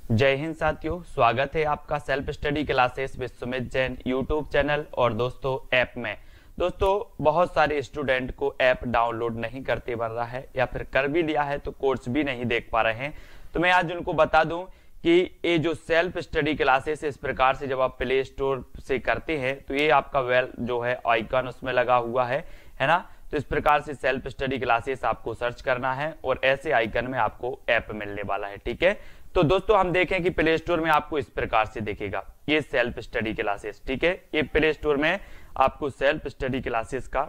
जय हिंद साथियों, स्वागत है आपका self study classes with Sumit Jain YouTube channel और दोस्तों ऐप में। दोस्तों बहुत सारे स्टूडेंट को ऐप डाउनलोड नहीं करते बन रहा है या फिर कर भी लिया है तो कोर्स भी नहीं देख पा रहे हैं। तो मैं आज उनको बता दूं कि ये जो सेल्फ स्टडी क्लासेस इस प्रकार से जब आप प्ले स्टोर से करते हैं तो ये आपका वेल जो है आइकन उसमें लगा हुआ है ना। तो इस प्रकार से सेल्फ स्टडी क्लासेस आपको सर्च करना है और ऐसे आइकन में आपको ऐप मिलने वाला है। ठीक है, तो दोस्तों हम देखें कि प्ले स्टोर में आपको इस प्रकार से दिखेगा ये सेल्फ स्टडी क्लासेस। ठीक है, ये प्ले स्टोर में आपको सेल्फ स्टडी क्लासेस का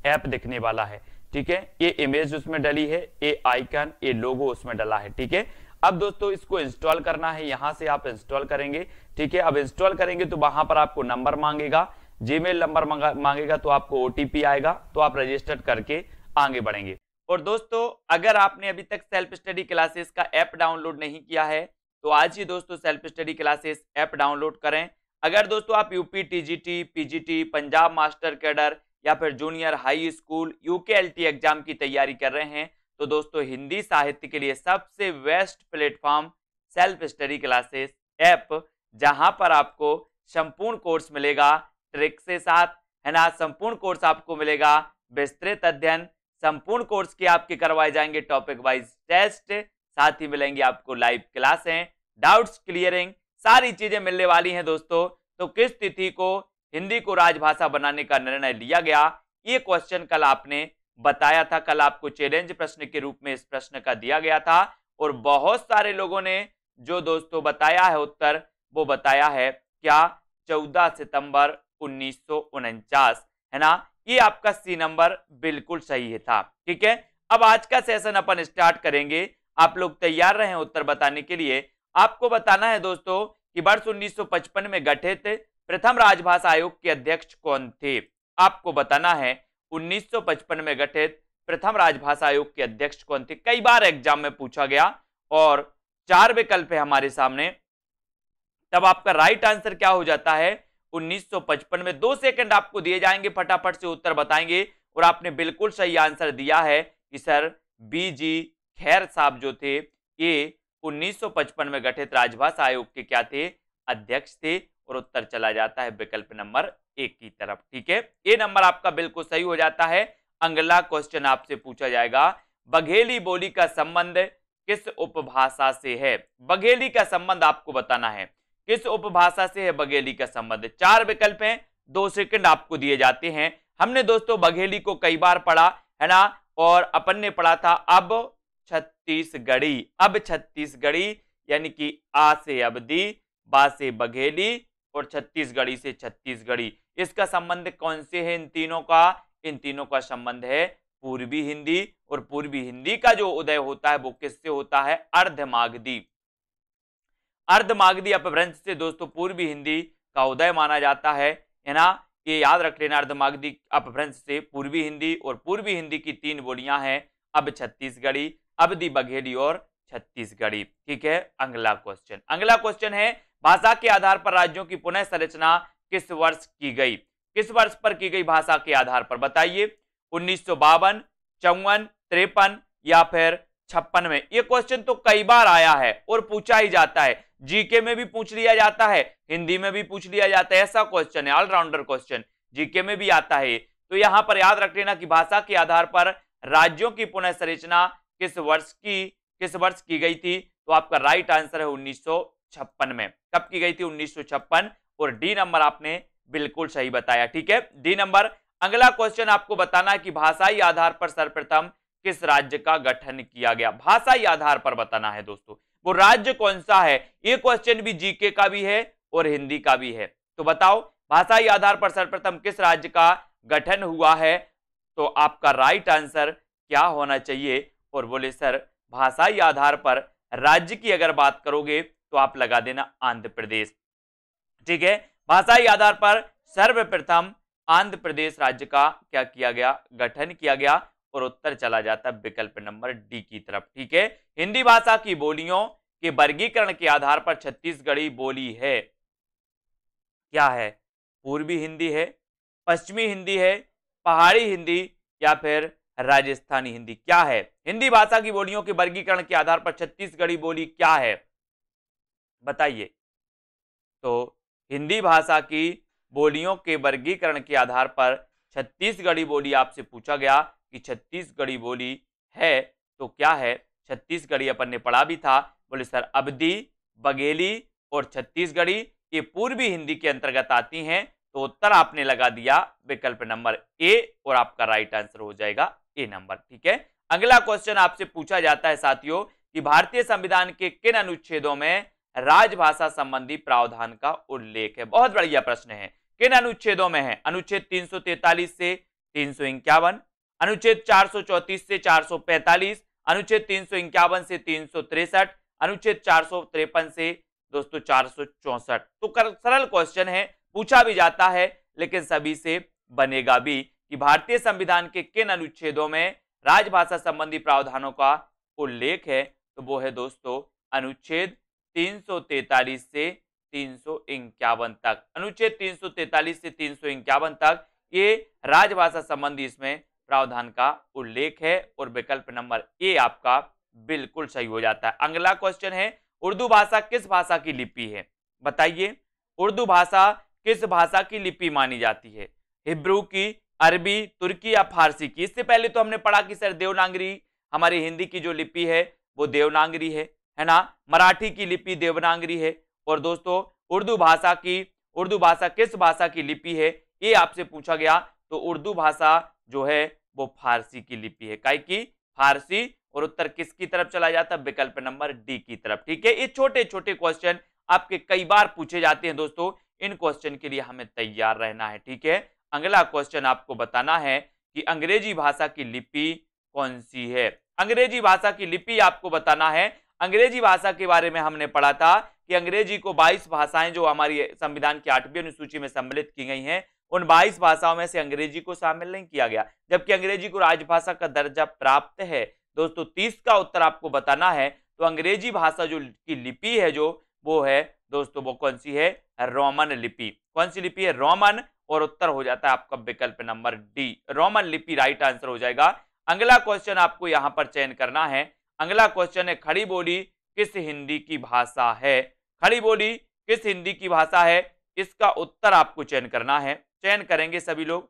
ऐप दिखने वाला है। ठीक है, ये इमेज उसमें डली है, ये आइकन, ये लोगो उसमें डला है। ठीक है, अब दोस्तों इसको इंस्टॉल करना है, यहां से आप इंस्टॉल करेंगे। ठीक है, अब इंस्टॉल करेंगे तो वहां पर आपको नंबर मांगेगा, जीमेल नंबर मांगेगा, तो आपको ओटीपी आएगा, तो आप रजिस्टर करके आगे बढ़ेंगे। और दोस्तों अगर आपने अभी तक सेल्फ स्टडी क्लासेस का ऐप डाउनलोड नहीं किया है तो आज ही दोस्तों self study classes app download करें। अगर दोस्तों आप UP TGT, PGT, Punjab master cadre या फिर जूनियर हाई स्कूल, यूकेएलटी एग्जाम की तैयारी कर रहे हैं तो दोस्तों हिंदी साहित्य के लिए सबसे best platform self study classes app, जहां पर आपको संपूर्ण कोर्स मिलेगा ट्रिक के साथ, है ना। संपूर्ण कोर्स आपको मिलेगा, विस्तृत अध्ययन, संपूर्ण कोर्स के आपके करवाए जाएंगे टॉपिक वाइज टेस्ट, साथ ही मिलेंगे आपको लाइव क्लासें, डाउट्स क्लियरिंग, सारी चीजें मिलने वाली हैं दोस्तों। तो किस तिथि को हिंदी को राजभाषा बनाने का निर्णय लिया गया, ये क्वेश्चन कल आपने बताया था, कल आपको चैलेंज प्रश्न के रूप में इस प्रश्न का दिया गया था और बहुत सारे लोगों ने जो दोस्तों बताया है उत्तर, वो बताया है क्या 14 सितंबर 1949, है ना। ये आपका सी नंबर बिल्कुल सही है था। ठीक है, अब आज का सेशन अपन स्टार्ट करेंगे। आप लोग तैयार रहे उत्तर बताने के लिए। आपको बताना है दोस्तों कि वर्ष 1955 में गठित प्रथम राजभाषा आयोग के अध्यक्ष कौन थे। आपको बताना है 1955 में गठित प्रथम राजभाषा आयोग के अध्यक्ष कौन थे। कई बार एग्जाम में पूछा गया और 4 विकल्प है हमारे सामने, तब आपका राइट आंसर क्या हो जाता है 1955 में। 2 सेकंड आपको दिए जाएंगे, फटाफट से उत्तर बताएंगे। और आपने बिल्कुल सही आंसर दिया है कि सर बीजी खैर साहब जो थे ये 1955 में गठित राजभाषा आयोग के क्या थे, अध्यक्ष थे। और उत्तर चला जाता है विकल्प नंबर 1 की तरफ। ठीक है, ये नंबर आपका बिल्कुल सही हो जाता है। अगला क्वेश्चन आपसे पूछा जाएगा, बघेली बोली का संबंध किस उपभाषा से है। बघेली का संबंध आपको बताना है किस उपभाषा से है बघेली का संबंध। 4 विकल्प हैं, 2 सेकंड आपको दिए जाते हैं। हमने दोस्तों बघेली को कई बार पढ़ा, है ना, और अपन ने पढ़ा था अब छत्तीसगढ़ी। अब छत्तीसगढ़ी यानी कि आ से अवधी, बा से बघेली और छत्तीसगढ़ी से छत्तीसगढ़ी। इसका संबंध कौन से है इन तीनों का? इन तीनों का संबंध है पूर्वी हिंदी। और पूर्वी हिंदी का जो उदय होता है वो किससे होता है? अर्धमागधी। अर्धमागधी अपभ्रंश से दोस्तों पूर्वी हिंदी का उदय माना जाता है ना। ये याद रख लेना, अर्धमागधी अपभ्रंश से पूर्वी हिंदी। और पूर्वी हिंदी की 3 बोलियां हैं, अब छत्तीसगढ़ी, अवधी बघेली और छत्तीसगढ़ी। ठीक है, अगला क्वेश्चन है, भाषा के आधार पर राज्यों की पुनः संरचना किस वर्ष की गई? किस वर्ष पर की गई भाषा के आधार पर बताइए? 1952, 54, 53 या फिर 56 में। ये क्वेश्चन तो कई बार आया है और पूछा ही जाता है, जीके में भी पूछ लिया जाता है, हिंदी में भी पूछ लिया जाता है। ऐसा क्वेश्चन है, ऑलराउंडर क्वेश्चन, जीके में भी आता है। तो यहां पर याद रख लेना कि भाषा के आधार पर राज्यों की पुनः संरचना किस वर्ष की गई थी। तो आपका राइट आंसर है 1956 में। कब की गई थी? 1956। और डी नंबर आपने बिल्कुल सही बताया। ठीक है, डी नंबर। अगला क्वेश्चन आपको बताना है कि भाषाई आधार पर सर्वप्रथम किस राज्य का गठन किया गया। भाषाई आधार पर बताना है दोस्तों, वो राज्य कौन सा है। ये क्वेश्चन भी जीके का भी है और हिंदी का भी है। तो बताओ भाषाई आधार पर सर्वप्रथम किस राज्य का गठन हुआ है। तो आपका राइट आंसर क्या होना चाहिए? और बोले सर भाषाई आधार पर राज्य की अगर बात करोगे तो आप लगा देना आंध्र प्रदेश। ठीक है, भाषाई आधार पर सर्वप्रथम आंध्र प्रदेश राज्य का क्या किया गया? गठन किया गया। और उत्तर चला जाता है विकल्प नंबर डी की तरफ। ठीक है, हिंदी भाषा की बोलियों के वर्गीकरण के आधार पर छत्तीसगढ़ी बोली है, क्या है? पूर्वी हिंदी है, पश्चिमी हिंदी है, पहाड़ी हिंदी या फिर राजस्थानी हिंदी, क्या है? हिंदी भाषा की बोलियों के वर्गीकरण के आधार पर छत्तीसगढ़ी बोली क्या है? बताइए। तो हिंदी भाषा की बोलियों के वर्गीकरण के आधार पर छत्तीसगढ़ी बोली आपसे पूछा गया कि छत्तीसगढ़ी बोली है तो क्या है। छत्तीसगढ़ी अपन ने पढ़ा भी था। बोले सर अवधी, बघेली और छत्तीसगढ़ी ये पूर्वी हिंदी के अंतर्गत आती हैं। तो उत्तर आपने लगा दिया विकल्प नंबर ए और आपका राइट आंसर हो जाएगा ए नंबर। ठीक है, अगला क्वेश्चन आपसे पूछा जाता है साथियों कि भारतीय संविधान के किन अनुच्छेदों में राजभाषा संबंधी प्रावधान का उल्लेख है। बहुत बढ़िया प्रश्न है। किन अनुच्छेदों में है? अनुच्छेद 343 से 351, अनुच्छेद 434 से 445, अनुच्छेद 351 से 363, अनुच्छेद 453 से दोस्तों 464। तो सरल क्वेश्चन है, पूछा भी जाता है लेकिन सभी से बनेगा भी कि भारतीय संविधान के किन अनुच्छेदों में राजभाषा संबंधी प्रावधानों का उल्लेख है। तो वो है दोस्तों अनुच्छेद 343 से 351 तक। अनुच्छेद 343 से 351 तक ये राजभाषा संबंधी इसमें प्रावधान का उल्लेख है और विकल्प नंबर ए आपका बिल्कुल सही हो जाता है। अगला क्वेश्चन है उर्दू भाषा किस भाषा की लिपि है? बताइए, उर्दू भाषा किस भाषा की लिपि मानी जाती है? हिब्रू की, अरबी, तुर्की या फारसी की? इससे पहले तो हमने पढ़ा कि सर देवनागरी हमारी हिंदी की जो लिपि है वो देवनागरी है ना। मराठी की लिपि देवनागरी है। और दोस्तों उर्दू भाषा किस भाषा की लिपि है ये आपसे पूछा गया। तो उर्दू भाषा जो है वो फारसी की लिपि है। काहे की? फारसी। और उत्तर किसकी तरफ चला जाता है? विकल्प नंबर डी की तरफ। ठीक है, ये छोटे छोटे क्वेश्चन आपके कई बार पूछे जाते हैं दोस्तों, इन क्वेश्चन के लिए हमें तैयार रहना है। ठीक है, अगला क्वेश्चन आपको बताना है कि अंग्रेजी भाषा की लिपि कौन सी है। अंग्रेजी भाषा की लिपि आपको बताना है। अंग्रेजी भाषा के बारे में हमने पढ़ा था कि अंग्रेजी को 22 भाषाएं जो हमारी संविधान की 8वीं अनुसूची में सम्मिलित की गई हैं, उन 22 भाषाओं में से अंग्रेजी को शामिल नहीं किया गया, जबकि अंग्रेजी को राजभाषा का दर्जा प्राप्त है। दोस्तों 30 का उत्तर आपको बताना है। तो अंग्रेजी भाषा जो की लिपि है जो वो है दोस्तों वो कौन सी है? रोमन लिपि। कौन सी लिपि है? रोमन। और उत्तर हो जाता है आपका विकल्प नंबर डी, रोमन लिपि राइट आंसर हो जाएगा। अगला क्वेश्चन आपको यहां पर चयन करना है। अगला क्वेश्चन है खड़ी बोली किस हिंदी की भाषा है? खड़ी बोली किस हिंदी की भाषा है? इसका उत्तर आपको चयन करना है। चयन करेंगे सभी लोग,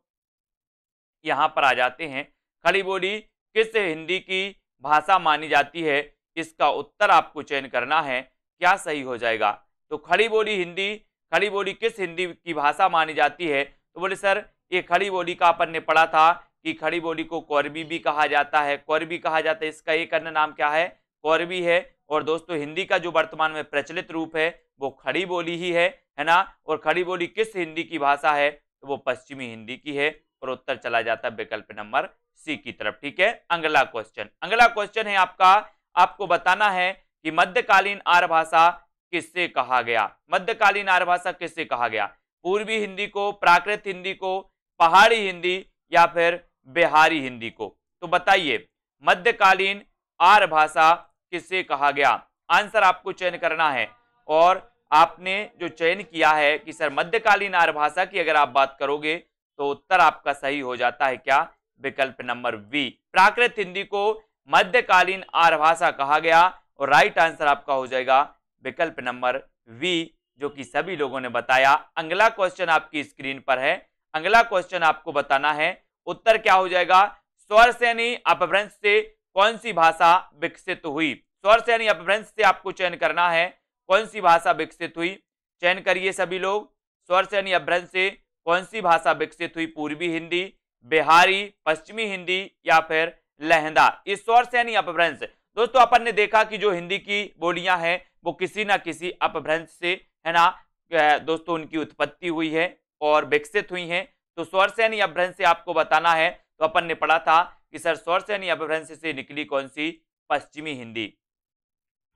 यहां पर आ जाते हैं। खड़ी बोली किस हिंदी की भाषा मानी जाती है? इसका उत्तर आपको चयन करना है। क्या सही हो जाएगा? तो खड़ी बोली किस हिंदी की भाषा मानी जाती है? तो बोले सर ये खड़ी बोली का अपन ने पढ़ा था कि खड़ी बोली को कोरबी भी कहा जाता है। कोरबी कहा जाता है, इसका एक अन्य नाम क्या है? कोरबी है। और दोस्तों हिंदी का जो वर्तमान में प्रचलित रूप है वो खड़ी बोली ही है ना। और खड़ी बोली किस हिंदी की भाषा है? तो वो पश्चिमी हिंदी की है। और उत्तर चला जाता है विकल्प नंबर सी की तरफ। ठीक है, अगला क्वेश्चन है आपका, आपको बताना है कि मध्यकालीन आर्य भाषा किससे कहा गया? मध्यकालीन आर्य भाषा किससे कहा गया? पूर्वी हिंदी को, प्राकृत हिंदी को, पहाड़ी हिंदी या फिर बिहारी हिंदी को? तो बताइए मध्यकालीन आर्य भाषा किससे कहा गया? आंसर आपको चयन करना है। और आपने जो चयन किया है कि सर मध्यकालीन आर्य भाषा की अगर आप बात करोगे तो उत्तर आपका सही हो जाता है क्या? विकल्प नंबर बी, प्राकृत हिंदी को मध्यकालीन आर्य भाषा कहा गया। और राइट आंसर आपका हो जाएगा विकल्प नंबर वी, जो कि सभी लोगों ने बताया। अगला क्वेश्चन आपकी स्क्रीन पर है। अगला क्वेश्चन आपको बताना है, उत्तर क्या हो जाएगा? स्वरसेनी अपभ्रंश से कौन सी भाषा विकसित हुई? स्वरसेनी अपभ्रंश से आपको चयन करना है, कौन सी भाषा विकसित हुई? चयन करिए सभी लोग। स्वरसेनी अपभ्रंश से कौन सी भाषा विकसित हुई? पूर्वी हिंदी, बिहारी, पश्चिमी हिंदी या फिर लहंदा? इस स्वरसेनी अपभ्रंश दोस्तों अपन ने देखा कि जो हिंदी की बोलियां हैं वो किसी ना किसी अपभ्रंश से है ना दोस्तों उनकी उत्पत्ति हुई है और विकसित हुई हैं। तो स्वरसेनी अपभ्रंश से आपको बताना है। तो अपन ने पढ़ा था कि सर स्वरसेनी अपभ्रंश से निकली कौन सी? पश्चिमी हिंदी।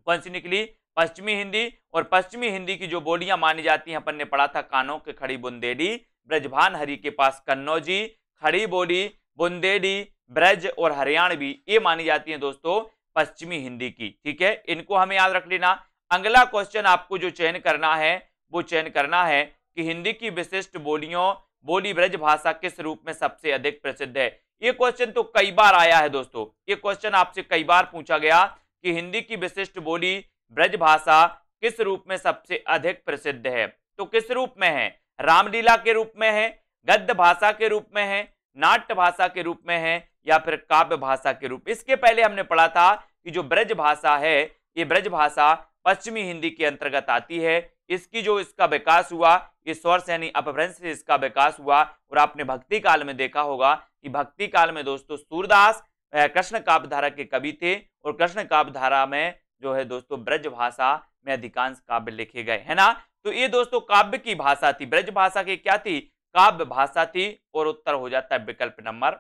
कौन सी निकली? पश्चिमी हिंदी। और पश्चिमी हिंदी की जो बोलियां मानी जाती हैं अपन ने पढ़ा था, कानों के खड़ी बुंदेली, ब्रजभान हरि के पास कन्नौजी, खड़ी बोली, बुंदेली, ब्रज और हरियाणवी, ये मानी जाती हैं दोस्तों पश्चिमी हिंदी की। ठीक है, इनको हमें याद रख लेना। अगला क्वेश्चन आपको जो चयन करना है वो चयन करना है कि हिंदी की विशिष्ट बोली ब्रज भाषा किस रूप में सबसे अधिक प्रसिद्ध है? ये क्वेश्चन तो कई बार आया है दोस्तों, ये क्वेश्चन आपसे कई बार पूछा गया कि हिंदी की विशिष्ट बोली ब्रज भाषा किस रूप में सबसे अधिक प्रसिद्ध है? तो किस रूप में है? रामलीला के रूप में है, गद्य भाषा के रूप में है, नाट्य भाषा के रूप में है, या फिर काव्य भाषा के रूप? इसके पहले हमने पढ़ा था कि जो ब्रज भाषा है, ये ब्रज भाषा पश्चिमी हिंदी के अंतर्गत आती है। इसका विकास हुआ, ये सोर्स यानी अपभ्रंश से इसका विकास हुआ। और आपने भक्ति काल में देखा होगा कि भक्ति काल में दोस्तों सूरदास कृष्ण काव्य धारा के कवि थे, और कृष्ण काव्य धारा में जो है दोस्तों ब्रज भाषा में अधिकांश काव्य लिखे गए, है ना। तो ये दोस्तों काव्य की भाषा थी, ब्रज भाषा की क्या थी? काव्य भाषा थी। और उत्तर हो जाता है विकल्प नंबर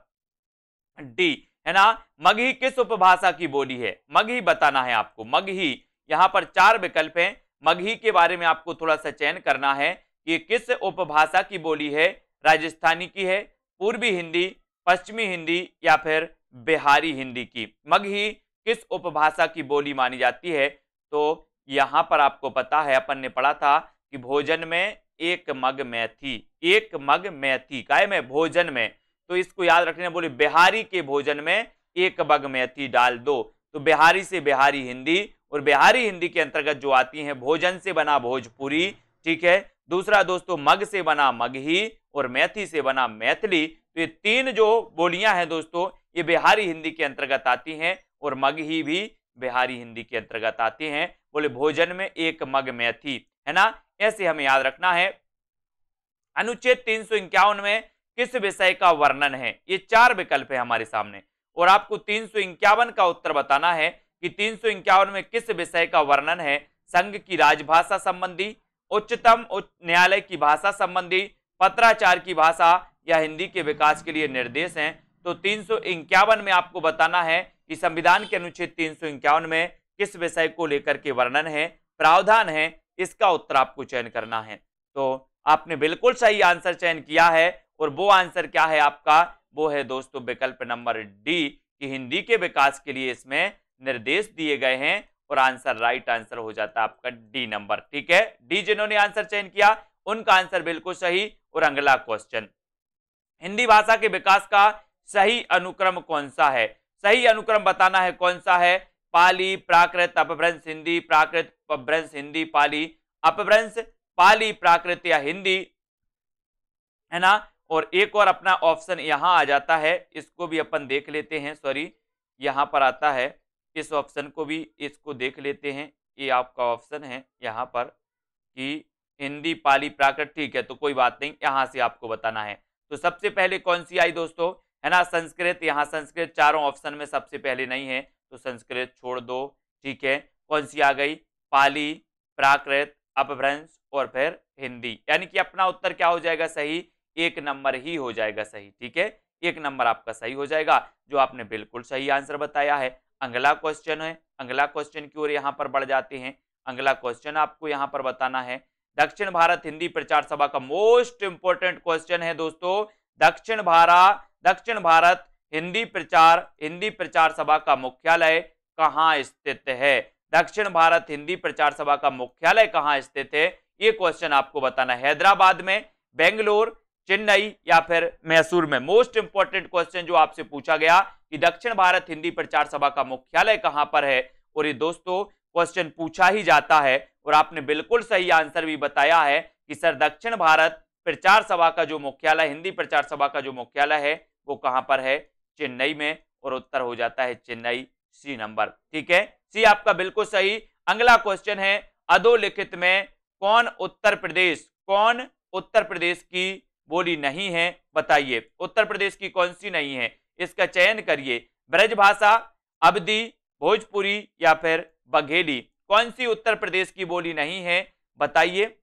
डी, है ना। मगही किस उपभाषा की बोली है? मगही बताना है आपको। मगही, यहां पर 4 विकल्प हैं। मगही के बारे में आपको थोड़ा सा चयन करना है कि किस उपभाषा की बोली है। राजस्थानी की है, पूर्वी हिंदी, पश्चिमी हिंदी, या फिर बिहारी हिंदी की? मगही किस उपभाषा की बोली मानी जाती है? तो यहां पर आपको पता है, अपन ने पढ़ा था कि भोजन में एक मग मैथी, एक मग मैथी काय में? भोजन में। तो इसको याद रखने बोले बिहारी के भोजन में एक मग मैथी डाल दो। तो बिहारी से बिहारी हिंदी, और बिहारी हिंदी के अंतर्गत जो आती है भोजन से बना भोजपुरी, ठीक है। दूसरा दोस्तों मग से बना मगही, और मैथी से बना मैथिली। तो ये 3 जो बोलियां हैं दोस्तों, ये बिहारी हिंदी के अंतर्गत आती हैं, और मगही भी बिहारी हिंदी के अंतर्गत आती हैं। बोले भोजन में एक मग मैथी, है ना। ऐसे हमें याद रखना है। अनुच्छेद 351 में किस विषय का वर्णन है? ये 4 विकल्प है हमारे सामने, और आपको 351 का उत्तर बताना है कि 351 में किस विषय का वर्णन है। संघ की राजभाषा संबंधी, उच्चतम न्यायालय की भाषा संबंधी, पत्राचार की भाषा, या हिंदी के विकास के लिए निर्देश हैं। तो 351 में आपको बताना है कि संविधान के अनुच्छेद 351 में किस विषय को लेकर के वर्णन है, प्रावधान है। इसका उत्तर आपको चयन करना है। तो आपने बिल्कुल सही आंसर चयन किया है, और वो आंसर क्या है आपका? वो है दोस्तों विकल्प नंबर डी, कि हिंदी के विकास के लिए इसमें निर्देश दिए गए हैं, और आंसर राइट आंसर हो जाता है आपका डी नंबर, ठीक है। डी जिन्होंने आंसर चयन किया उनका आंसर बिल्कुल सही। और अगला क्वेश्चन, हिंदी भाषा के विकास का सही अनुक्रम कौन सा है? सही अनुक्रम बताना है कौन सा है। पाली, प्राकृत, अपभ्रंश, हिंदी, प्राकृत, अपभ्रंश, हिंदी, पाली, अपभ्रंश, पाली, प्राकृत, या हिंदी, है ना। और एक और अपना ऑप्शन यहां आ जाता है, इसको भी अपन देख लेते हैं। सॉरी, यहां पर आता है, इस ऑप्शन को भी इसको देख लेते हैं। ये आपका ऑप्शन है यहाँ पर कि हिंदी, पाली, प्राकृत, ठीक है। तो कोई बात नहीं, यहां से आपको बताना है। तो सबसे पहले कौन सी आई दोस्तों, है ना, संस्कृत। यहाँ संस्कृत चारों ऑप्शन में सबसे पहले नहीं है, तो संस्कृत छोड़ दो, ठीक है। कौन सी आ गई? पाली, प्राकृत, अपभ्रंश, और फिर हिंदी। यानी कि अपना उत्तर क्या हो जाएगा? सही, 1 नंबर ही हो जाएगा सही, ठीक है। 1 नंबर आपका सही हो जाएगा, जो आपने बिल्कुल सही आंसर बताया है। अगला क्वेश्चन है, अगला क्वेश्चन की ओर यहाँ पर बढ़ जाते हैं। अगला क्वेश्चन आपको यहाँ पर बताना है। दक्षिण भारत हिंदी प्रचार सभा का मोस्ट इंपोर्टेंट क्वेश्चन है दोस्तों। दक्षिण भारत हिंदी प्रचार सभा का मुख्यालय कहाँ स्थित है? दक्षिण भारत हिंदी प्रचार सभा का मुख्यालय कहाँ स्थित है? ये क्वेश्चन आपको बताना है। हैदराबाद में, बेंगलोर, चेन्नई, या फिर मैसूर में? मोस्ट इंपोर्टेंट क्वेश्चन जो आपसे पूछा गया कि दक्षिण भारत हिंदी प्रचार सभा का मुख्यालय कहां पर है, और ये दोस्तों क्वेश्चन पूछा ही जाता है। और आपने बिल्कुल सही आंसर भी बताया है कि सर दक्षिण भारत प्रचार सभा का जो मुख्यालय, हिंदी प्रचार सभा का जो मुख्यालय है, वो कहां पर है? चेन्नई में। और उत्तर हो जाता है चेन्नई, सी नंबर, ठीक है। सी आपका बिल्कुल सही। अगला क्वेश्चन है, अधोलिखित में कौन उत्तर प्रदेश की बोली नहीं है? बताइए, उत्तर प्रदेश की कौन सी नहीं है? इसका चयन करिए। ब्रजभाषा, अवधी, भोजपुरी, या फिर बघेली? कौन सी उत्तर प्रदेश की बोली नहीं है? बताइए।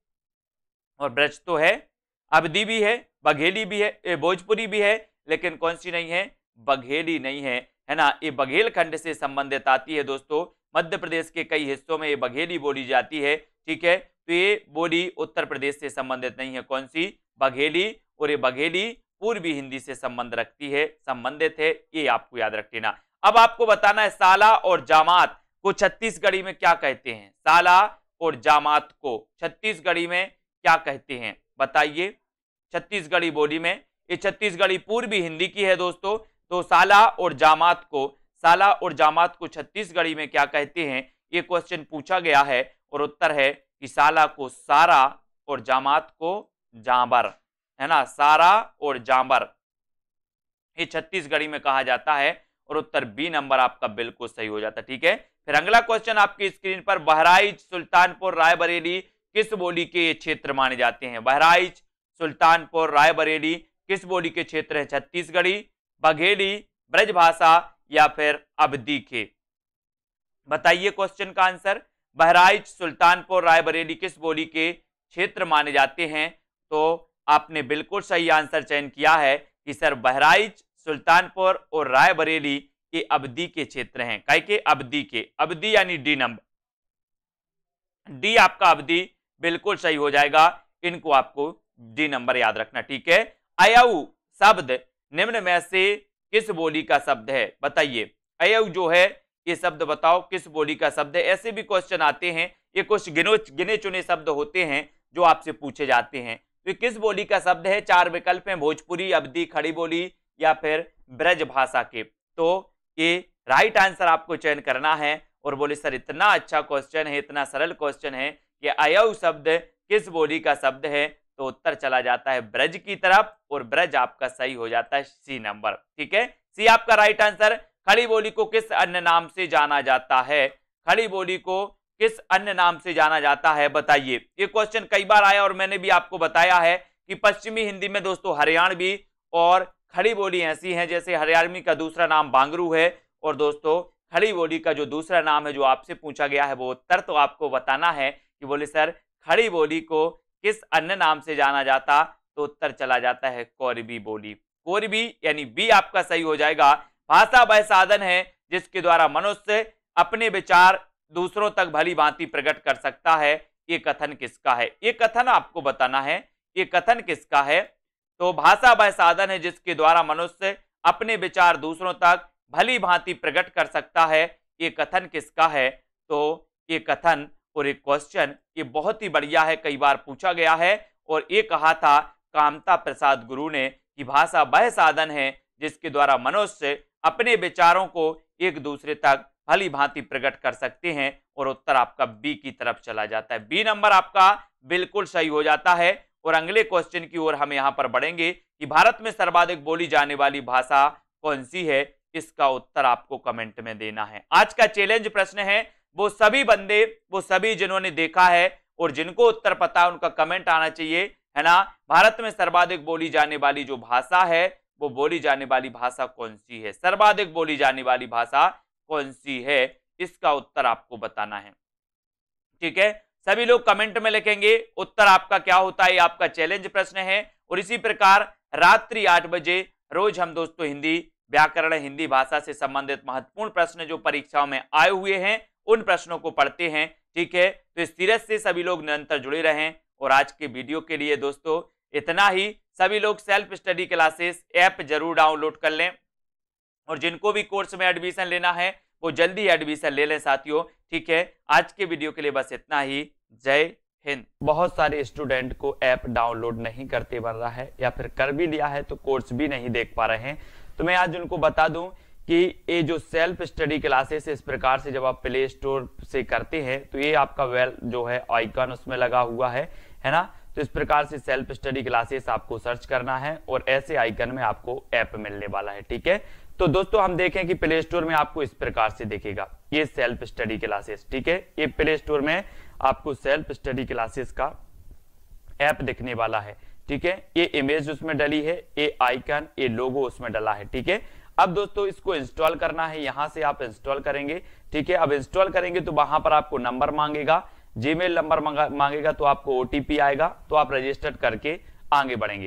और ब्रज तो है, अवधी भी है, बघेली भी है, भोजपुरी भी है, लेकिन कौन सी नहीं है? बघेली नहीं है, है ना। ये बघेल खंड से संबंधित आती है दोस्तों। मध्य प्रदेश के कई हिस्सों में ये बघेली बोली जाती है, ठीक है। तो ये बोली उत्तर प्रदेश से संबंधित नहीं है। कौन सी? बघेली। और ये बघेली पूर्वी हिंदी से संबंधित है, ये आपको याद रख लेना। अब आपको बताना है साला और जामात को छत्तीसगढ़ी में क्या कहते हैं? साला और जामात को छत्तीसगढ़ी में क्या कहते हैं? बताइए। छत्तीसगढ़ी बोली में, ये छत्तीसगढ़ी पूर्वी हिंदी की है दोस्तों। तो साला और जामात को छत्तीसगढ़ी में क्या कहते हैं? ये क्वेश्चन पूछा गया है, और उत्तर है कि साला को सारा और जामात को जांबर, है ना, सारा और जांबर, ये छत्तीसगढ़ी में कहा जाता है और उत्तर बी नंबर आपका बिल्कुल सही हो जाता है। ठीक है, फिर अगला क्वेश्चन आपकी स्क्रीन पर, बहराइच, सुल्तानपुर, रायबरेली किस बोली के ये क्षेत्र माने जाते हैं? बहराइच, सुल्तानपुर, रायबरेली किस बोली के क्षेत्र है? छत्तीसगढ़ी, बघेली, ब्रजभाषा या फिर अवधी के? बताइए क्वेश्चन का आंसर। बहराइच, सुल्तानपुर, रायबरेली किस बोली के क्षेत्र माने जाते हैं? तो आपने बिल्कुल सही आंसर चयन किया है कि सर बहराइच, सुल्तानपुर और रायबरेली ये अवधी के क्षेत्र हैं। काय के? अवधी के, अवधी यानी डी नंबर, डी आपका अवधी बिल्कुल सही हो जाएगा। इनको आपको डी नंबर याद रखना। ठीक है, अयऊ शब्द निम्न में से किस बोली का शब्द है? बताइए, अयऊ जो है ये शब्द बताओ किस बोली का शब्द है? ऐसे भी क्वेश्चन आते हैं, ये कुछ गिने चुने शब्द होते हैं जो आपसे पूछे जाते हैं। तो किस बोली का शब्द है? 4 विकल्प हैं, भोजपुरी, अवधी, खड़ी बोली या फिर ब्रज भाषा के। तो ये राइट आंसर आपको चयन करना है। और बोले सर इतना अच्छा क्वेश्चन है, इतना सरल क्वेश्चन है कि अयऊ शब्द किस बोली का शब्द है? तो उत्तर चला जाता है ब्रज की तरफ और ब्रज आपका सही हो जाता है सी नंबर। ठीक है, सी आपका राइट आंसर। खड़ी बोली को किस अन्य नाम से जाना जाता है? खड़ी बोली को किस अन्य नाम से जाना जाता है? बताइए। ये क्वेश्चन कई बार आया और मैंने भी आपको बताया है कि पश्चिमी हिंदी में दोस्तों हरियाणवी और खड़ी बोली ऐसी हैं, जैसे हरियाणवी का दूसरा नाम बांगरू है और दोस्तों खड़ी बोली का जो दूसरा नाम है जो आपसे पूछा गया है वो उत्तर तो आपको बताना है कि बोले सर खड़ी बोली को किस अन्य नाम से जाना जाता? तो उत्तर चला जाता है कोरबी बोली। कोरबी यानी बी आपका सही हो जाएगा। भाषा वह साधन है जिसके द्वारा मनुष्य अपने विचार दूसरों तक भली भांति प्रकट कर सकता है। ये कथन किसका है? ये कथन आपको बताना है, ये कथन किसका है? तो भाषा वह साधन है जिसके द्वारा मनुष्य अपने विचार दूसरों तक भली भांति प्रकट कर सकता है। ये कथन किसका है? तो ये कथन और एक क्वेश्चन ये बहुत ही बढ़िया है, कई बार पूछा गया है और ये कहा था कामता प्रसाद गुरु ने कि भाषा वह साधन है जिसके द्वारा मनुष्य अपने विचारों को एक दूसरे तक भली भांति प्रकट कर सकते हैं। और उत्तर आपका बी की तरफ चला जाता है, बी नंबर आपका बिल्कुल सही हो जाता है। और अगले क्वेश्चन की ओर हम यहाँ पर बढ़ेंगे कि भारत में सर्वाधिक बोली जाने वाली भाषा कौन सी है? इसका उत्तर आपको कमेंट में देना है। आज का चैलेंज प्रश्न है, वो सभी बंदे, वो सभी जिन्होंने देखा है और जिनको उत्तर पता है उनका कमेंट आना चाहिए, है ना। भारत में सर्वाधिक बोली जाने वाली जो भाषा है वो बोली जाने वाली भाषा कौन सी है? सर्वाधिक बोली जाने वाली भाषा कौन सी है? इसका उत्तर आपको बताना है। ठीक है, सभी लोग कमेंट में लिखेंगे उत्तर आपका क्या होता है। आपका चैलेंज प्रश्न है। और इसी प्रकार रात्रि 8 बजे रोज हम दोस्तों हिंदी व्याकरण, हिंदी भाषा से संबंधित महत्वपूर्ण प्रश्न जो परीक्षाओं में आए हुए हैं उन प्रश्नों को पढ़ते हैं। ठीक है, तो इस सीरीज से सभी लोग निरंतर जुड़े रहें। और आज के वीडियो के लिए दोस्तों इतना ही। सभी लोग सेल्फ स्टडी क्लासेस ऐप जरूर डाउनलोड कर लें और जिनको भी कोर्स में एडमिशन लेना है वो जल्दी एडमिशन ले लें साथियों। ठीक है, आज के वीडियो के लिए बस इतना ही। जय हिंद। बहुत सारे स्टूडेंट को ऐप डाउनलोड नहीं करते बन रहा है या फिर कर भी लिया है तो कोर्स भी नहीं देख पा रहे हैं। तो मैं आज उनको बता दूं कि ये जो सेल्फ स्टडी क्लासेस इस प्रकार से जब आप प्ले स्टोर से करते हैं तो ये आपका वेल जो है आइकन उसमें लगा हुआ है ना। तो इस प्रकार से सेल्फ स्टडी क्लासेस आपको सर्च करना है और ऐसे आइकन में आपको ऐप मिलने वाला है। ठीक है, तो दोस्तों हम देखें कि प्ले स्टोर में आपको इस प्रकार से दिखेगा ये सेल्फ स्टडी क्लासेस। ठीक है, ये प्ले स्टोर में आपको सेल्फ स्टडी क्लासेस का ऐप दिखने वाला है। ठीक है, ये इमेज उसमें डली है, ये आइकन, ये लोगो उसमें डला है। ठीक है, अब दोस्तों इसको इंस्टॉल करना है, यहां से आप इंस्टॉल करेंगे। ठीक है, अब इंस्टॉल करेंगे तो वहां पर आपको नंबर मांगेगा, जीमेल नंबर मांगेगा, तो आपको ओटीपी आएगा, तो आप रजिस्टर करके आगे बढ़ेंगे।